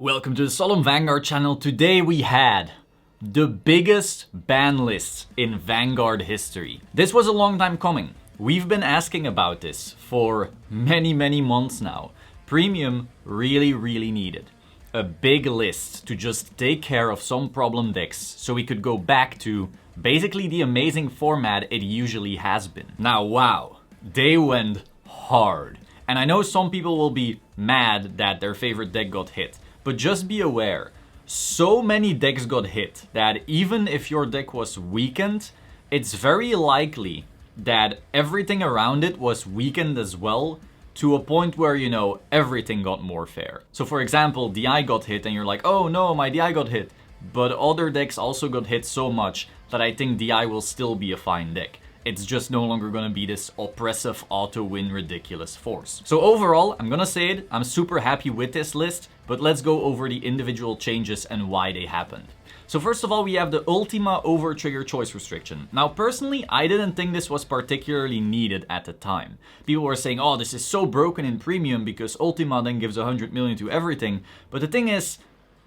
Welcome to the Solemn Vanguard channel. Today we had the biggest ban list in Vanguard history. This was a long time coming. We've been asking about this for many months now. Premium really needed a big list to just take care of some problem decks so we could go back to basically the amazing format it usually has been. Now wow, they went hard. And I know some people will be mad that their favorite deck got hit. But just be aware, so many decks got hit that even if your deck was weakened, it's very likely that everything around it was weakened as well, to a point where, you know, everything got more fair. So for example, DI got hit and you're like, oh no, my DI got hit. But other decks also got hit so much that I think DI will still be a fine deck. It's just no longer gonna be this oppressive auto-win ridiculous force. So overall, I'm gonna say it, I'm super happy with this list, but let's go over the individual changes and why they happened. So first of all, we have the Ultima overtrigger choice restriction. Now personally, I didn't think this was particularly needed at the time. People were saying, oh, this is so broken in Premium because Ultima then gives 100 million to everything. But the thing is,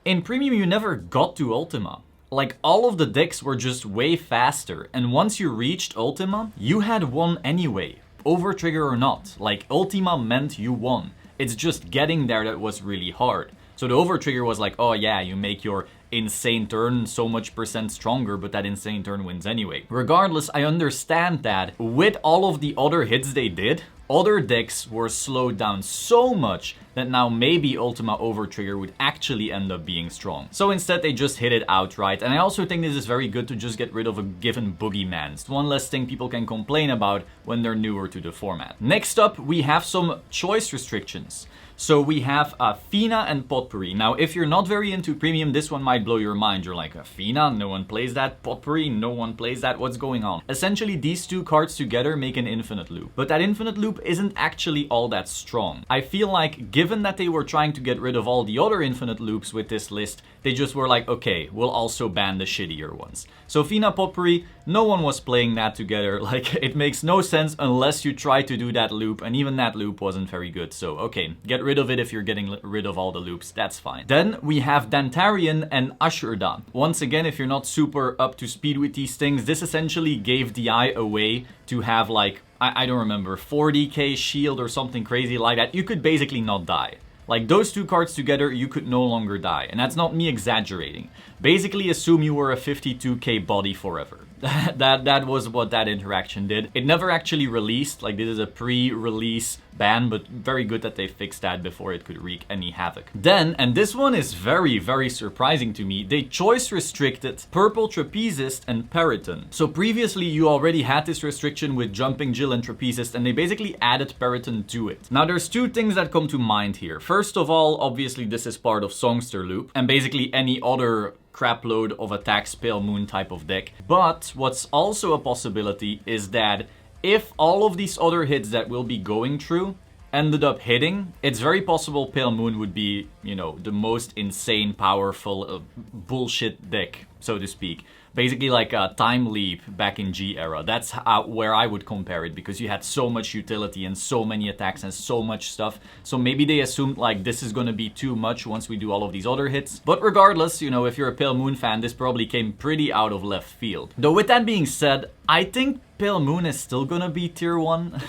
in Premium you never got to Ultima. Like, all of the decks were just way faster, and once you reached Ultima, you had won anyway, overtrigger or not. Like, Ultima meant you won. It's just getting there that was really hard. So the overtrigger was like, oh yeah, you make your insane turn so much percent stronger, but that insane turn wins anyway. Regardless, I understand that with all of the other hits they did, other decks were slowed down so much that now maybe Ultima overtrigger would actually end up being strong. So instead they just hit it outright, and I also think this is very good to just get rid of a given boogeyman. It's one less thing people can complain about when they're newer to the format. Next up, we have some choice restrictions. So we have Fina and Potpourri. Now, if you're not very into Premium, this one might blow your mind. You're like, Fina? No one plays that. Potpourri? No one plays that. What's going on? Essentially, these two cards together make an infinite loop. But that infinite loop isn't actually all that strong. I feel like, given that they were trying to get rid of all the other infinite loops with this list, they just were like, okay, we'll also ban the shittier ones. So Fina, Potpourri, no one was playing that together. Like, it makes no sense unless you try to do that loop, and even that loop wasn't very good. So, okay, get rid of it if you're getting rid of all the loops, that's fine. Then we have Dantarian and Ashurdan. Once again, if you're not super up to speed with these things, this essentially gave DI a way to have like, I don't remember, 40k shield or something crazy like that. You could basically not die. Like, those two cards together, you could no longer die. And that's not me exaggerating. Basically assume you were a 52k body forever. That was what that interaction did. It never actually released, like this is a pre-release ban, but very good that they fixed that before it could wreak any havoc. Then, and this one is very surprising to me, they choice restricted Purple Trapezist and Periton. So previously you already had this restriction with Jumping Jill and Trapezist, and they basically added Periton to it. Now there's two things that come to mind here. First of all, obviously this is part of Songster Loop, and basically any other crapload of attacks Pale Moon type of deck. But what's also a possibility is that if all of these other hits that will be going through ended up hitting, it's very possible Pale Moon would be, you know, the most insane, powerful, bullshit deck, so to speak. Basically like a Time Leap back in G era. That's where I would compare it, because you had so much utility and so many attacks and so much stuff. So maybe they assumed like this is gonna be too much once we do all of these other hits. But regardless, you know, if you're a Pale Moon fan, this probably came pretty out of left field. Though with that being said, I think Pale Moon is still gonna be tier 1.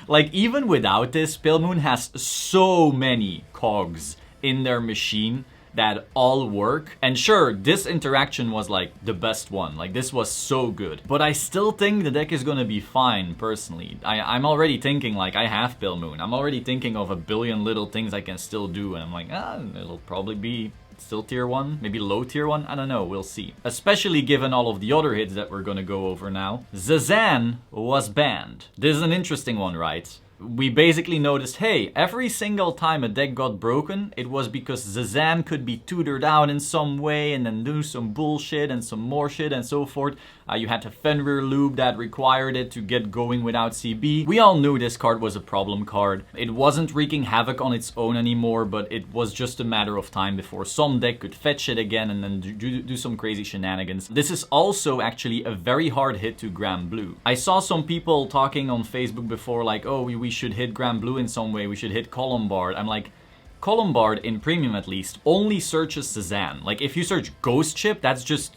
Like, even without this, Pale Moon has so many cogs in their machine that all work. And sure, this interaction was like the best one. Like, this was so good. But I still think the deck is gonna be fine, personally. I'm already thinking like, I have Pale Moon. I'm already thinking of a billion little things I can still do. And I'm like, it'll probably be still tier 1, maybe low tier 1, I don't know, we'll see. Especially given all of the other hits that we're gonna go over now. Zazan was banned. This is an interesting one, right? We basically noticed, hey, every single time a deck got broken, it was because Zazan could be tutored out in some way and then do some bullshit and some more shit and so forth. You had a Fenrir loop that required it to get going without CB. We all knew this card was a problem card. It wasn't wreaking havoc on its own anymore, but it was just a matter of time before some deck could fetch it again and then do some crazy shenanigans. This is also actually a very hard hit to Grand Blue. I saw some people talking on Facebook before like, oh, we should hit Grand Blue in some way, we should hit Columbard. I'm like, Columbard in Premium at least only searches Zazan. Like if you search Ghost Chip, that's just...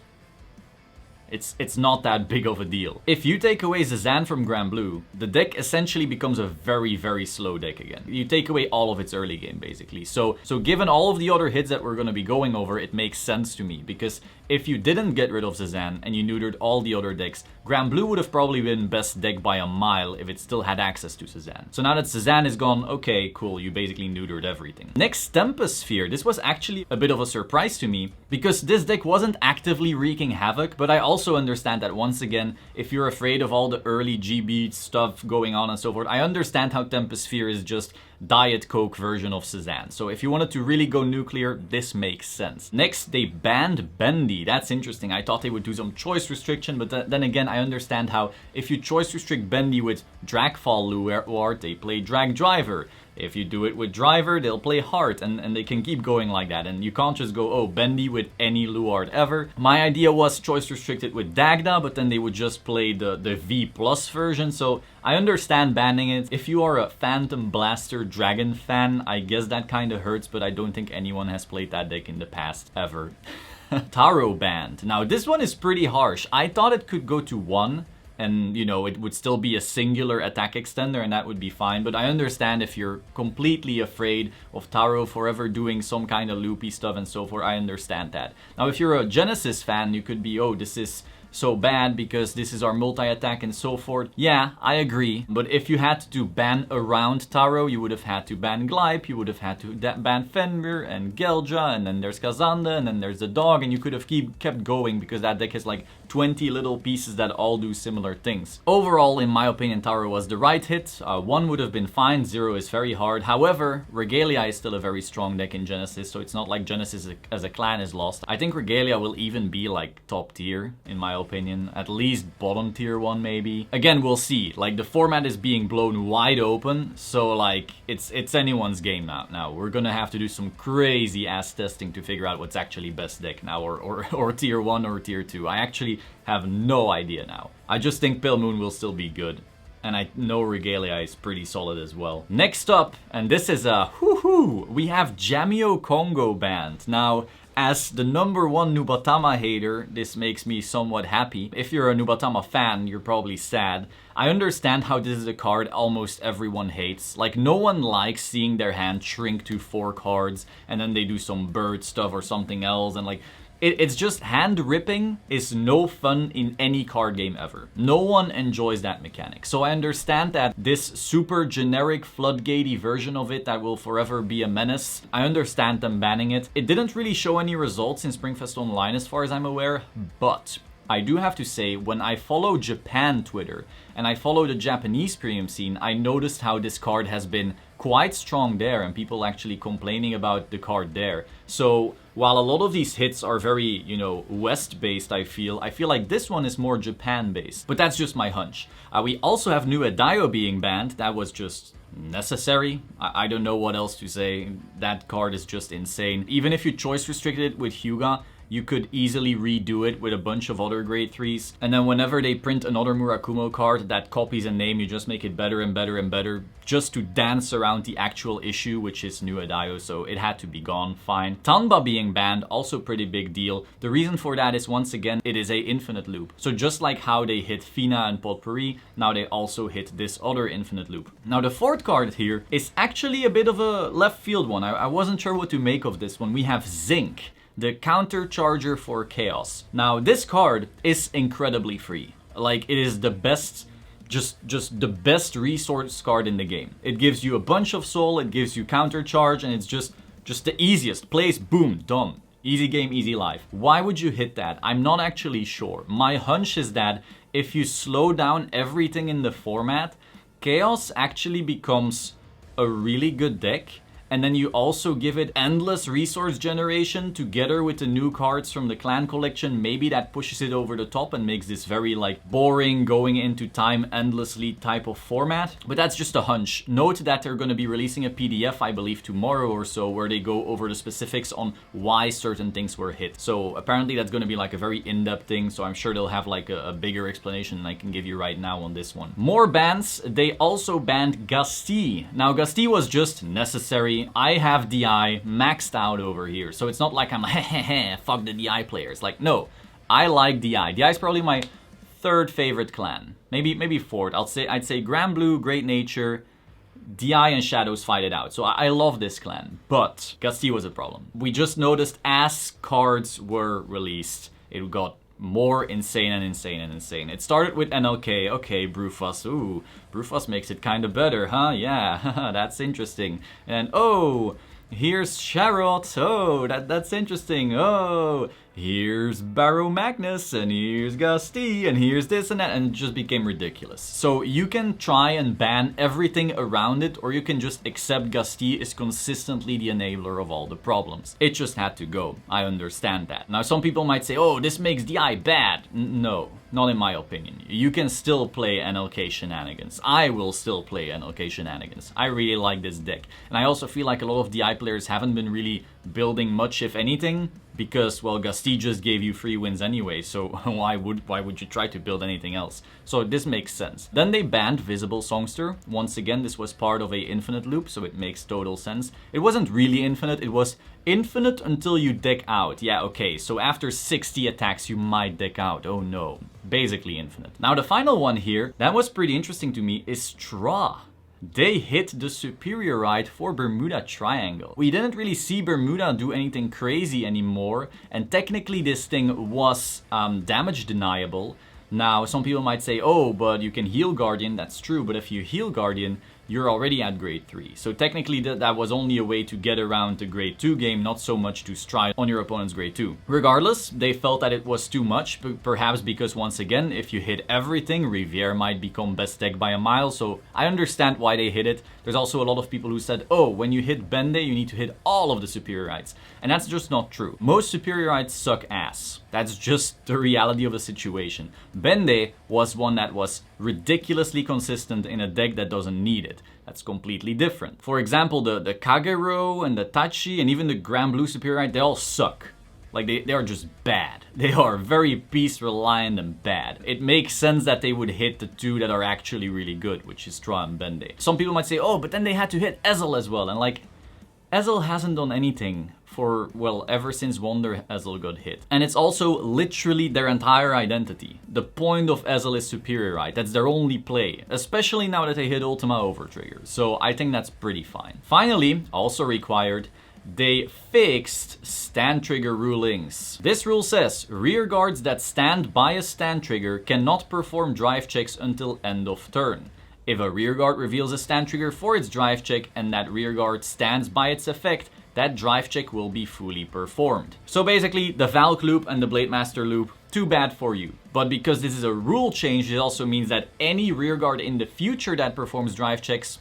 It's not that big of a deal. If you take away Zazan from Grand Blue, the deck essentially becomes a very, very slow deck again. You take away all of its early game, basically. So given all of the other hits that we're going to be going over, it makes sense to me. Because if you didn't get rid of Zazan and you neutered all the other decks, Grand Blue would have probably been best deck by a mile if it still had access to Zazan. So now that Zazan is gone, okay, cool, you basically neutered everything. Next, Tempest Sphere. This was actually a bit of a surprise to me, because this deck wasn't actively wreaking havoc, but I also understand that once again, if you're afraid of all the early GB stuff going on and so forth, I understand how Tempest Sphere is just Diet Coke version of Zazan. So if you wanted to really go nuclear, this makes sense. Next, they banned Bendy. That's interesting. I thought they would do some choice restriction, but then again, I understand how if you choice restrict Bendy with Dragfall Luard, they play Drag Driver. If you do it with Driver, they'll play Heart, and they can keep going like that. And you can't just go, oh, Bendy with any Luard ever. My idea was choice restricted with Dagda, but then they would just play the V plus version. So I understand banning it. If you are a Phantom Blaster Dragon fan, I guess that kind of hurts, but I don't think anyone has played that deck in the past ever. Taro banned. Now this one is pretty harsh. I thought it could go to 1. And, you know, it would still be a singular attack extender and that would be fine. But I understand if you're completely afraid of Taro forever doing some kind of loopy stuff and so forth, I understand that. Now, if you're a Genesis fan, you could be, oh, this is so bad because this is our multi-attack and so forth. Yeah, I agree. But if you had to ban around Taro, you would have had to ban Glype, you would have had to ban Fenrir and Gelja, and then there's Kazanda, and then there's the dog, and you could have kept going because that deck has like 20 little pieces that all do similar things. Overall, in my opinion, Taro was the right hit. 1 would have been fine, 0 is very hard. However, Regalia is still a very strong deck in Genesis, so it's not like Genesis as a clan is lost. I think Regalia will even be like top tier, in my opinion. At least bottom tier 1 maybe. Again, we'll see. Like, the format is being blown wide open, so like, it's anyone's game now. We're gonna have to do some crazy ass testing to figure out what's actually best deck now, or tier 1 or tier 2. I actually have no idea now. I just think Pale Moon will still be good. And I know Regalia is pretty solid as well. Next up, and this is a whoo-hoo, we have Jamio Congo banned. Now, as the #1 Nubatama hater, this makes me somewhat happy. If you're a Nubatama fan, you're probably sad. I understand how this is a card almost everyone hates. Like, no one likes seeing their hand shrink to 4 cards and then they do some bird stuff or something else, and like, it's just hand ripping is no fun in any card game ever. No one enjoys that mechanic. So I understand that this super generic floodgatey version of it that will forever be a menace, I understand them banning it. It didn't really show any results in Springfest Online as far as I'm aware, but I do have to say, when I follow Japan Twitter and I follow the Japanese premium scene, I noticed how this card has been quite strong there and people actually complaining about the card there. So while a lot of these hits are very, you know, West-based, I feel like this one is more Japan-based. But that's just my hunch. We also have Nuedaio being banned. That was just necessary. I don't know what else to say. That card is just insane. Even if you choice restricted it with Hyuga, you could easily redo it with a bunch of other grade 3s. And then whenever they print another Murakumo card that copies a name, you just make it better and better and better just to dance around the actual issue, which is Nuedaio, so it had to be gone, fine. Tanba being banned, also pretty big deal. The reason for that is, once again, it is a infinite loop. So just like how they hit Fina and Potpourri, now they also hit this other infinite loop. Now the 4th card here is actually a bit of a left field one. I wasn't sure what to make of this one. We have Zinc, the counter charger for Chaos. Now this card is incredibly free. Like, it is the best, just the best resource card in the game. It gives you a bunch of soul, it gives you counter charge, and it's just the easiest. Plays, boom, done. Easy game, easy life. Why would you hit that? I'm not actually sure. My hunch is that if you slow down everything in the format, Chaos actually becomes a really good deck. And then you also give it endless resource generation together with the new cards from the clan collection. Maybe that pushes it over the top and makes this very like boring, going into time endlessly type of format. But that's just a hunch. Note that they're going to be releasing a PDF, I believe, tomorrow or so, where they go over the specifics on why certain things were hit. So apparently that's going to be like a very in-depth thing. So I'm sure they'll have like a bigger explanation than I can give you right now on this one. More bans. They also banned Gasti. Now Gasti was just necessary. Firstly, I have DI maxed out over here, so it's not like I'm fuck the DI players. Like, no, I like DI. DI is probably my third favorite clan, maybe fourth. I'd say Grand Blue, Great Nature, DI and Shadows fight it out. So I love this clan, but Gusty was a problem. We just noticed as cards were released, it got more insane and insane and insane. It started with NLK, okay, Brewfuss, ooh, Brewfuss makes it kind of better, huh? Yeah, that's interesting. And oh, here's Sharot, oh, that's interesting, oh, here's Barrow Magnus, and here's Gusty, and here's this and that, and it just became ridiculous. So you can try and ban everything around it, or you can just accept Gusty is consistently the enabler of all the problems. It just had to go. I understand that. Now some people might say, oh, this makes DI bad. No, not in my opinion. You can still play NLK shenanigans. I will still play NLK shenanigans. I really like this deck. And I also feel like a lot of DI players haven't been really building much, if anything, because, well, Gusty just gave you free wins anyway, so why would you try to build anything else? So this makes sense. Then they banned Visible Songster. Once again, this was part of a infinite loop, so it makes total sense. It wasn't really infinite, it was infinite until you deck out. Yeah, okay, so after 60 attacks you might deck out. Oh no. Basically infinite. Now the final one here, that was pretty interesting to me, is Straw. They hit the superior right for Bermuda Triangle. We didn't really see Bermuda do anything crazy anymore, and technically this thing was damage deniable. Now, some people might say, oh, but you can heal Guardian. That's true, but if you heal Guardian, you're already at grade 3. So technically that was only a way to get around the grade 2 game, not so much to stride on your opponent's grade 2. Regardless, they felt that it was too much, perhaps because once again, if you hit everything, Riviere might become best deck by a mile, so I understand why they hit it. There's also a lot of people who said, oh, when you hit Bende, you need to hit all of the superiorites. And that's just not true. Most superiorites suck ass. That's just the reality of the situation. Bende was one that was ridiculously consistent in a deck that doesn't need it. That's completely different. For example, the Kagero and the Tachi and even the Grand Blue Superiorite, they all suck. Like, they are just bad. They are very piece reliant and bad. It makes sense that they would hit the two that are actually really good, which is Tra and Bende. Some people might say, oh, but then they had to hit Ezel as well. And like, Ezel hasn't done anything for, well, ever since Wonder Ezel got hit. And it's also literally their entire identity. The point of Ezel is superiorite. That's their only play, especially now that they hit Ultima overtrigger. So I think that's pretty fine. Finally, also required, they fixed stand trigger rulings. This rule says rear guards that stand by a stand trigger cannot perform drive checks until end of turn. If a rear guard reveals a stand trigger for its drive check and that rear guard stands by its effect, that drive check will be fully performed. So basically, the Valk loop and the Blade Master loop, too bad for you. But because this is a rule change, it also means that any rear guard in the future that performs drive checks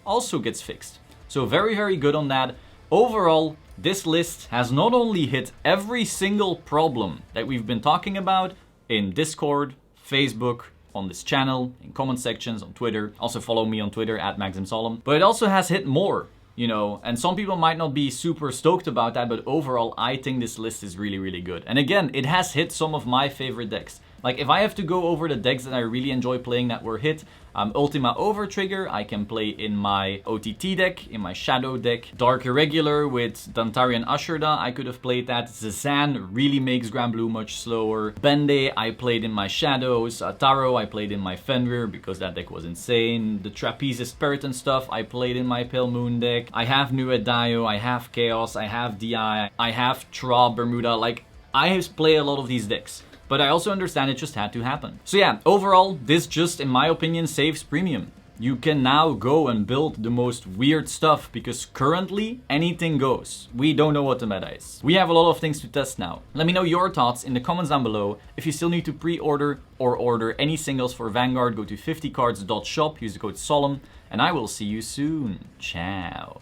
also gets fixed. So very, very good on that. Overall, this list has not only hit every single problem that we've been talking about in Discord, Facebook, on this channel, in comment sections, on Twitter. Also follow me on Twitter at MaximSolemn. But it also has hit more, you know, and some people might not be super stoked about that, but overall, I think this list is really, really good. And again, it has hit some of my favorite decks. Like, if I have to go over the decks that I really enjoy playing that were hit, Ultima Overtrigger, I can play in my OTT deck, in my Shadow deck. Dark Irregular with Dantarian Ashurda, I could have played that. Zazan really makes Grand Blue much slower. Bende, I played in my Shadows. Taro, I played in my Fenrir because that deck was insane. The Trapezist Periton stuff, I played in my Pale Moon deck. I have Nubatama, I have Chaos, I have DI, I have Tra, Bermuda. Like, I have played a lot of these decks. But I also understand it just had to happen. So yeah, overall, this just, in my opinion, saves premium. You can now go and build the most weird stuff because currently anything goes. We don't know what the meta is. We have a lot of things to test now. Let me know your thoughts in the comments down below. If you still need to pre-order or order any singles for Vanguard, go to 50cards.shop, use the code Solemn, and I will see you soon. Ciao.